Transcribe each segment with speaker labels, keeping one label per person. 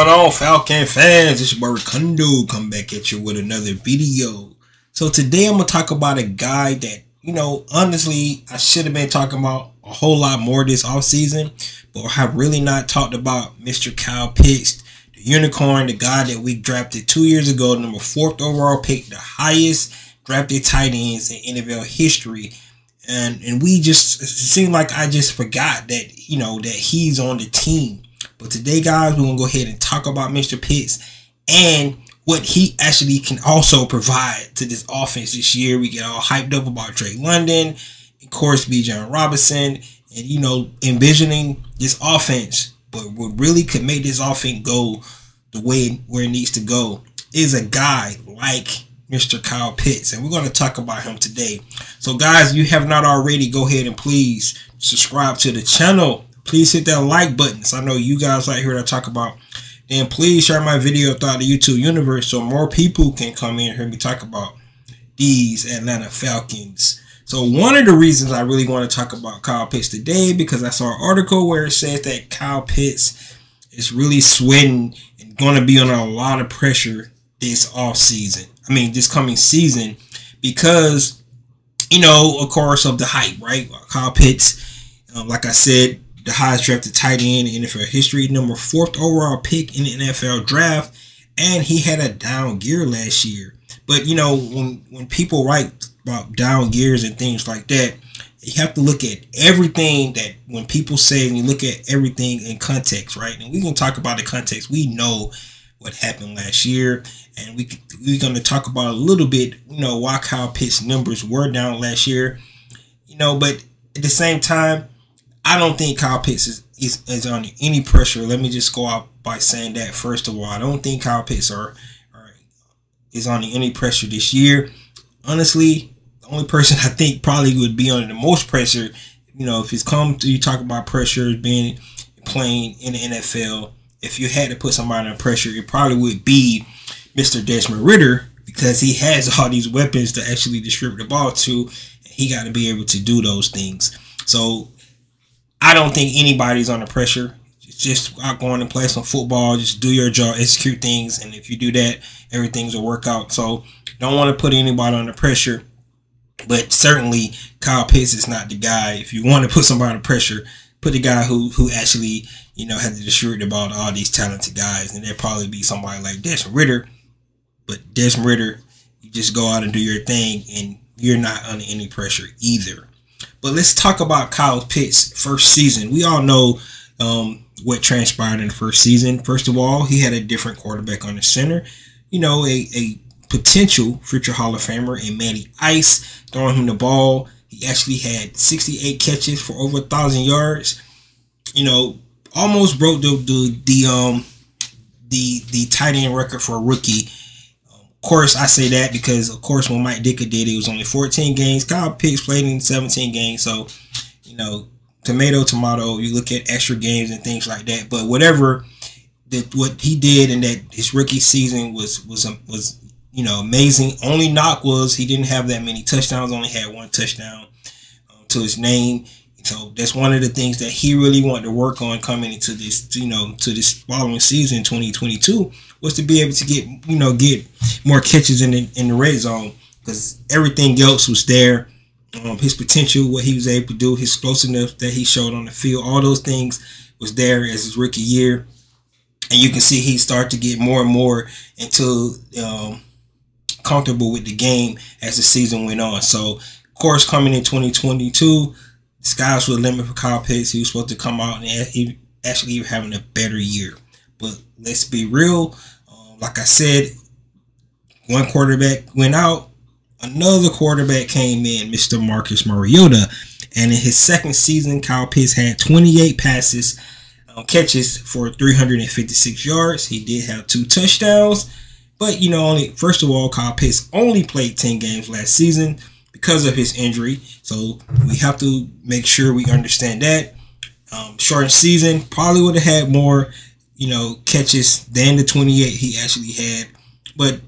Speaker 1: going on, Falcon fans? It's your boy Ricondo coming back at you with another video. So today I'm going to talk about a guy that, honestly, I should have been talking about a whole lot more this offseason, but I have really not talked about Mr. Kyle Pitts, the unicorn, the guy that we drafted 2 years ago, number 4th overall pick, the highest drafted tight ends in NFL history. And we just, it seemed like I just forgot that, that he's on the team. But today, guys, we're going to go ahead and talk about Mr. Pitts and what he actually can also provide to this offense this year. We get all hyped up about Drake London, of course, Bijan Robinson, and, envisioning this offense. But what really could make this offense go the way where it needs to go is a guy like Mr. Kyle Pitts, and we're going to talk about him today. So, guys, if you have not already, go ahead and please subscribe to the channel. Please hit that like button. So I know you guys right here that I talk about. And please share my video throughout the YouTube universe so more people can come in and hear me talk about these Atlanta Falcons. So one of the reasons I really want to talk about Kyle Pitts today, because I saw an article where it says that Kyle Pitts is really sweating and going to be under a lot of pressure this this coming season, because, of course, of the hype, right? Kyle Pitts, like I said, the highest drafted tight end in NFL history, number 4th overall pick in the NFL draft, and he had a down gear last year. But, when people write about down gears and things like that, you have to look at everything that when people say, and you look at everything in context, right? And we can talk about the context. We know what happened last year, and we're going to talk about a little bit, why Kyle Pitts' numbers were down last year, but at the same time, I don't think Kyle Pitts is under any pressure. Let me just go out by saying that, first of all. I don't think Kyle Pitts is under any pressure this year. Honestly, the only person I think probably would be under the most pressure, if it's come to you talk about pressure playing in the NFL, if you had to put somebody under pressure, it probably would be Mr. Desmond Ridder, because he has all these weapons to actually distribute the ball to, and he got to be able to do those things. So I don't think anybody's under pressure. Just out going and play some football. Just do your job, execute things, and if you do that, everything's will work out. So don't want to put anybody under pressure. But certainly, Kyle Pitts is not the guy. If you want to put somebody under pressure, put the guy who actually, had to distribute the ball to all these talented guys, and there'd probably be somebody like Desmond Ridder. But Desmond Ridder, you just go out and do your thing, and you're not under any pressure either. But let's talk about Kyle Pitts' first season. We all know what transpired in the first season. First of all, he had a different quarterback on the center. A potential future Hall of Famer in Matty Ice throwing him the ball. He actually had 68 catches for over 1,000 yards. Almost broke the tight end record for a rookie. Of course, I say that because, of course, when Mike Ditka did it was only 14 games. Kyle Pitts played in 17 games. So, tomato, you look at extra games and things like that. But whatever, what he did in that his rookie season was amazing. Only knock was he didn't have that many touchdowns. Only had 1 touchdown to his name. So that's one of the things that he really wanted to work on coming into this, to this following season, 2022, was to be able to get more catches in the red zone, because everything else was there. His potential, what he was able to do, his explosiveness that he showed on the field, all those things was there as his rookie year. And you can see he started to get more and more into comfortable with the game as the season went on. So, of course, coming in 2022, the skies were the limit for Kyle Pitts. He was supposed to come out and he actually having a better year. But let's be real. Like I said, one quarterback went out. Another quarterback came in, Mr. Marcus Mariota. And in his second season, Kyle Pitts had 28 catches for 356 yards. He did have 2 touchdowns. But, first of all, Kyle Pitts only played 10 games last season because of his injury. So we have to make sure we understand that. Shortened season, probably would have had more, catches than the 28 he actually had. But,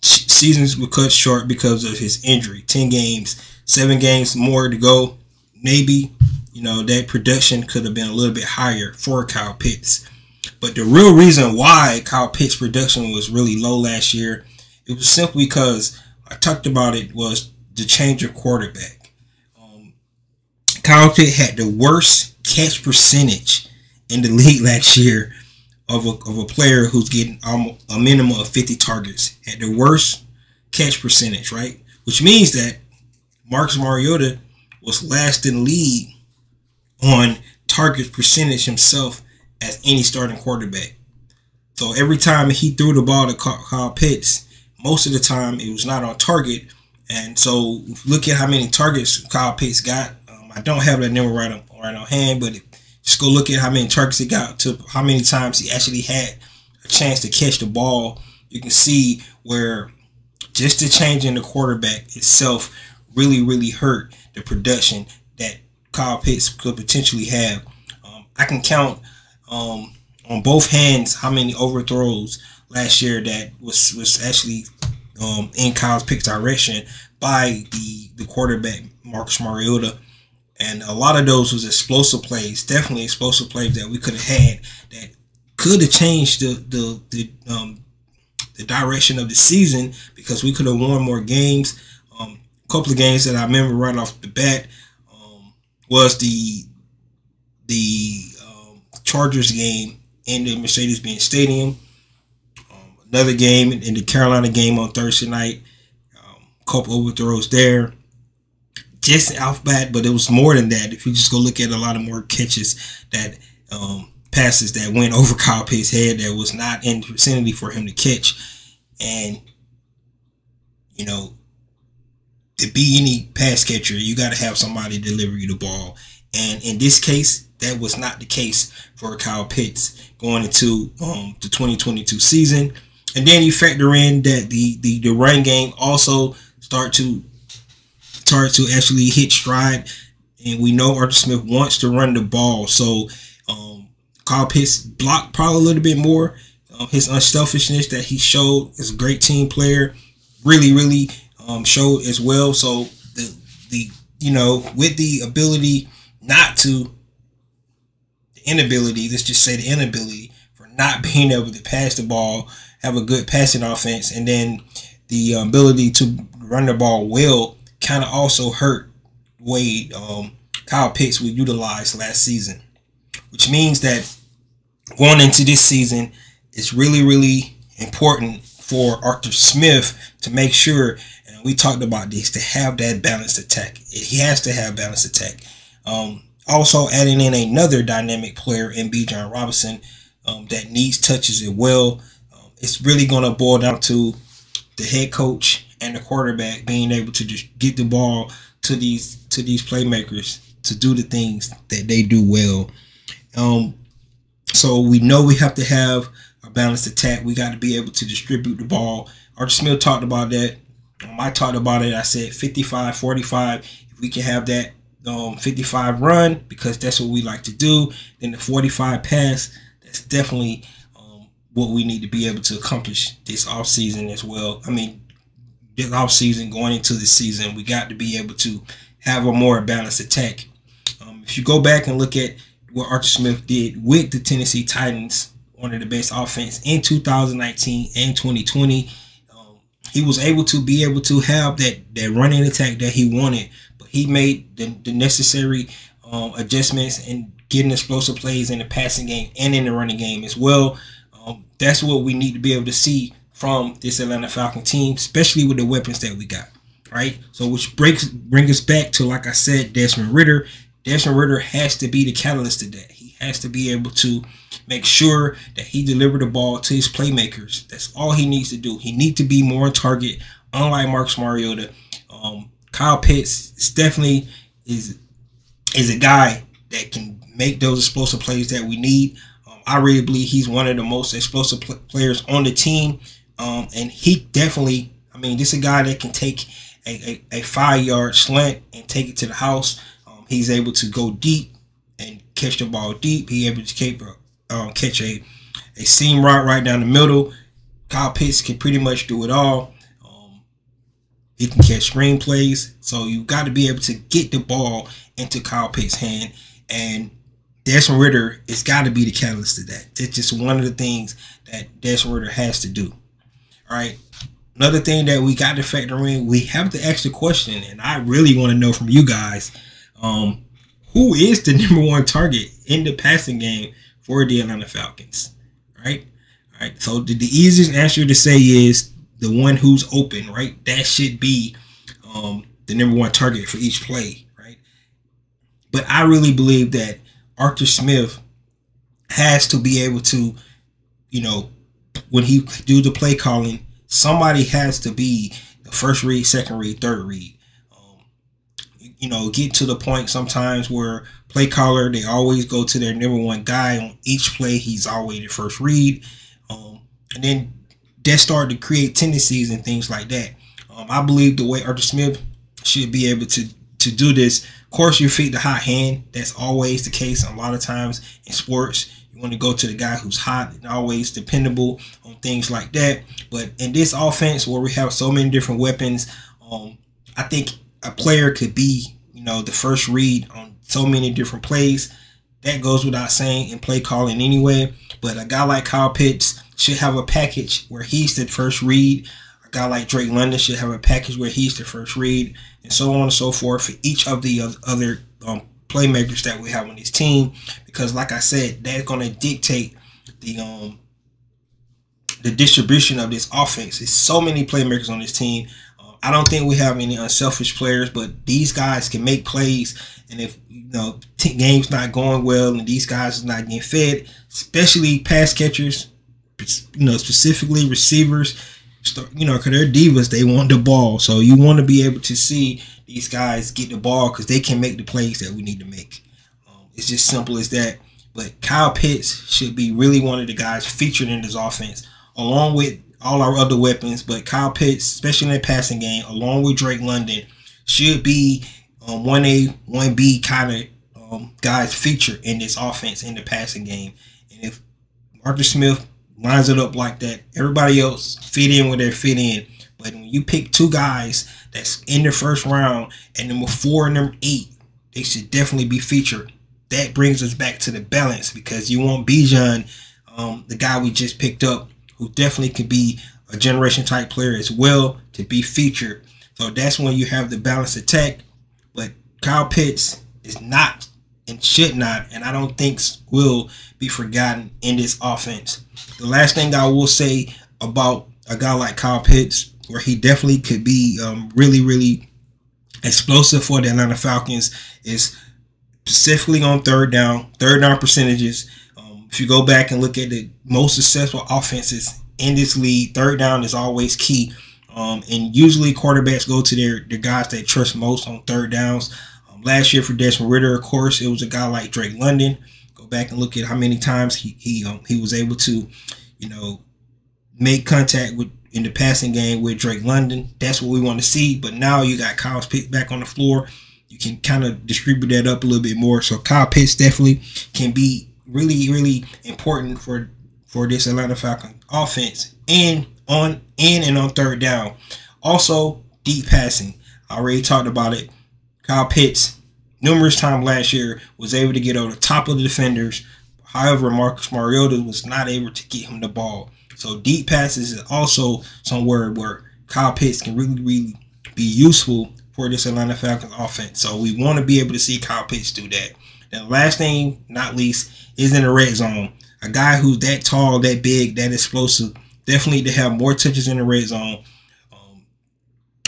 Speaker 1: seasons were cut short because of his injury. 10 games, 7 games more to go. Maybe, that production could have been a little bit higher for Kyle Pitts. But the real reason why Kyle Pitts' production was really low last year, it was simply because I talked about it, was the change of quarterback. Kyle Pitts had the worst catch percentage in the league last year of a player who's getting a minimum of 50 targets. Had the worst catch percentage, right? Which means that Marcus Mariota was last in the league on target percentage himself as any starting quarterback. So every time he threw the ball to Kyle Pitts, most of the time it was not on target. And so look at how many targets Kyle Pitts got. I don't have that number right on hand, but just go look at how many targets he got to how many times he actually had a chance to catch the ball. You can see where just the change in the quarterback itself really, really hurt the production that Kyle Pitts could potentially have. I can count on both hands how many overthrows last year that was actually in Kyle Pitts' direction by the quarterback Marcus Mariota. And a lot of those was explosive plays, definitely explosive plays that we could have had that could have changed the direction of the season, because we could have won more games. A couple of games that I remember right off the bat was the Chargers game in the Mercedes-Benz Stadium. Another game in the Carolina game on Thursday night. Couple overthrows there. Just off bat, but it was more than that. If you just go look at a lot of more catches that passes that went over Kyle Pitts' head that was not in the vicinity for him to catch. And, you know, to be any pass catcher, you got to have somebody deliver you the ball. And in this case, that was not the case for Kyle Pitts going into the 2022 season. And then you factor in that the run game also start to actually hit stride, and we know Arthur Smith wants to run the ball. So Kyle Pitts blocked probably a little bit more. His unselfishness that he showed as a great team player really showed as well. So the you know, with the ability not to, the inability, let's just say the inability for not being able to pass the ball, have a good passing offense, and then the ability to run the ball well kind of also hurt Wade. Kyle Pitts we utilized last season, which means that going into this season, it's really important for Arthur Smith to make sure, and we talked about this, to have that balanced attack. He has to have balanced attack. Also adding in another dynamic player in Bijan Robinson that needs touches as well. It's really going to boil down to the head coach and the quarterback being able to just get the ball to these playmakers to do the things that they do well. So we know we have to have a balanced attack. We got to be able to distribute the ball. Arthur Smith talked about that. I talked about it. I said 55-45. If we can have that 55 run, because that's what we like to do, then the 45 pass, that's definitely what we need to be able to accomplish this offseason as well. I mean, this offseason going into the season, we got to be able to have a more balanced attack. If you go back and look at what Arthur Smith did with the Tennessee Titans, one of the best offense in 2019 and 2020, he was able to have that running attack that he wanted, but he made the necessary adjustments and getting explosive plays in the passing game and in the running game as well. That's what we need to be able to see from this Atlanta Falcon team, especially with the weapons that we got, right? So which brings us back to, like I said, Desmond Ridder. Desmond Ridder has to be the catalyst to that. He has to be able to make sure that he deliver the ball to his playmakers. That's all he needs to do. He needs to be more on target, unlike Marcus Mariota. Kyle Pitts definitely is a guy that can make those explosive plays that we need. I really believe he's one of the most explosive players on the team. And he definitely, I mean, this is a guy that can take a 5-yard slant and take it to the house. He's able to go deep and catch the ball deep. He's able to catch a seam route right down the middle. Kyle Pitts can pretty much do it all. He can catch screen plays. So you got to be able to get the ball into Kyle Pitts' hand. And Desmond Ridder has got to be the catalyst to that. It's just one of the things that Desmond Ridder has to do. All right. Another thing that we got to factor in, we have to ask the question, and I really want to know from you guys, who is the #1 target in the passing game for the Atlanta Falcons? Right? All right. So the easiest answer to say is the one who's open, right? That should be the #1 target for each play, right? But I really believe that Arthur Smith has to be able to, you know, when he do the play calling, somebody has to be the first read, second read, third read. You know, get to the point sometimes where play caller, they always go to their #1 guy on each play. He's always the first read. And then that started to create tendencies and things like that. I believe the way Arthur Smith should be able to do this, of course, you feed the hot hand. That's always the case. A lot of times in sports, you want to go to the guy who's hot and always dependable on things like that. But in this offense where we have so many different weapons, I think a player could be, you know, the first read on so many different plays. That goes without saying in play calling anyway. But a guy like Kyle Pitts should have a package where he's the first read. A guy like Drake London should have a package where he's the first read, and so on and so forth for each of the other playmakers that we have on this team. Because, like I said, that's going to dictate the distribution of this offense. There's so many playmakers on this team. I don't think we have any unselfish players, but these guys can make plays. And if, you know, game's not going well and these guys are not getting fed, especially pass catchers, you know, specifically receivers, you know, because they're divas, they want the ball. So you want to be able to see these guys get the ball because they can make the plays that we need to make. It's just simple as that. But Kyle Pitts should be really one of the guys featured in this offense, along with all our other weapons. But Kyle Pitts, especially in the passing game, along with Drake London, should be 1A, 1B kind of guys featured in this offense in the passing game. And if Arthur Smith lines it up like that, everybody else fit in where they fit in. But when you pick two guys that's in the first round and number 4 and number 8, they should definitely be featured. That brings us back to the balance, because you want Bijan, the guy we just picked up, who definitely could be a generation type player as well, to be featured. So that's when you have the balanced attack. But Kyle Pitts is not and should not, and I don't think will be forgotten in this offense. The last thing I will say about a guy like Kyle Pitts, where he definitely could be really, really explosive for the Atlanta Falcons, is specifically on third down percentages. If you go back and look at the most successful offenses in this league, third down is always key. And usually quarterbacks go to their guys they trust most on third downs. Last year for Desmond Ridder, of course, it was a guy like Drake London. Go back and look at how many times he was able to, you know, make contact with in the passing game with Drake London. That's what we want to see. But now you got Kyle Pitts back on the floor. You can kind of distribute that up a little bit more. So Kyle Pitts definitely can be really, really important for this Atlanta Falcons offense and on third down. Also, deep passing. I already talked about it. Kyle Pitts, numerous times last year, was able to get over the top of the defenders. However, Marcus Mariota was not able to get him the ball. So deep passes is also somewhere where Kyle Pitts can really, really be useful for this Atlanta Falcons offense. So we want to be able to see Kyle Pitts do that. And the last thing, not least, is in the red zone. A guy who's that tall, that big, that explosive, definitely to have more touches in the red zone.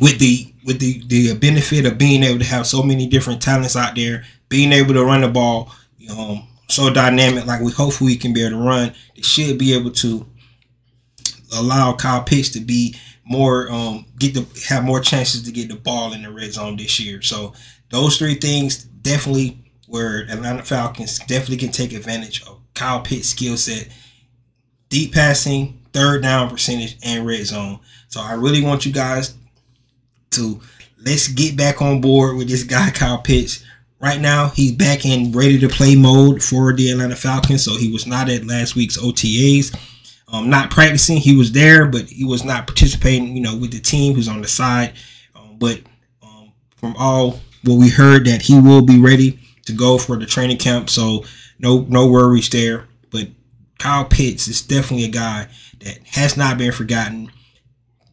Speaker 1: With the benefit of being able to have so many different talents out there, being able to run the ball, so dynamic like we hopefully can be able to run, they should be able to allow Kyle Pitts to be more have more chances to get the ball in the red zone this year. So those three things definitely where Atlanta Falcons definitely can take advantage of Kyle Pitts' skill set: deep passing, third down percentage, and red zone. So I really want you guys to let's get back on board with this guy Kyle Pitts. Right now, he's back in ready to play mode for the Atlanta Falcons. So he was not at last week's OTAs. Not practicing. He was there, but he was not participating, with the team. He was on the side. But from all what we heard, that he will be ready to go for the training camp. So no worries there. But Kyle Pitts is definitely a guy that has not been forgotten.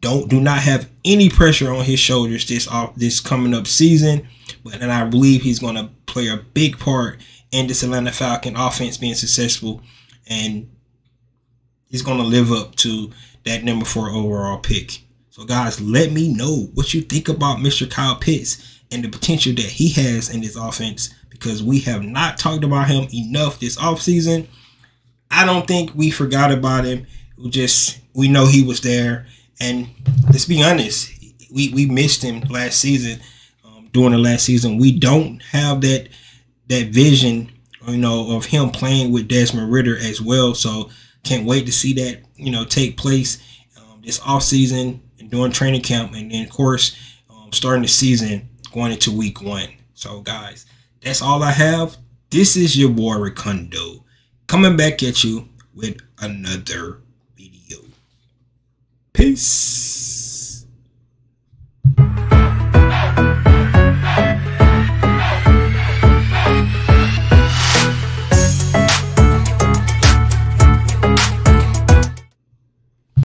Speaker 1: Do not have any pressure on his shoulders this coming up season, and I believe he's going to play a big part in this Atlanta Falcon offense being successful, and he's going to live up to that number 4 overall pick. So guys, let me know what you think about Mr. Kyle Pitts and the potential that he has in this offense, because we have not talked about him enough this offseason. I don't think we forgot about him. We know he was there. And let's be honest, we missed him last season. During the last season, we don't have that vision, of him playing with Desmond Ridder as well. So can't wait to see that, take place this off season and during training camp, and then of course starting the season going into week 1. So guys, that's all I have. This is your boy Ricundo coming back at you with another video. Peace.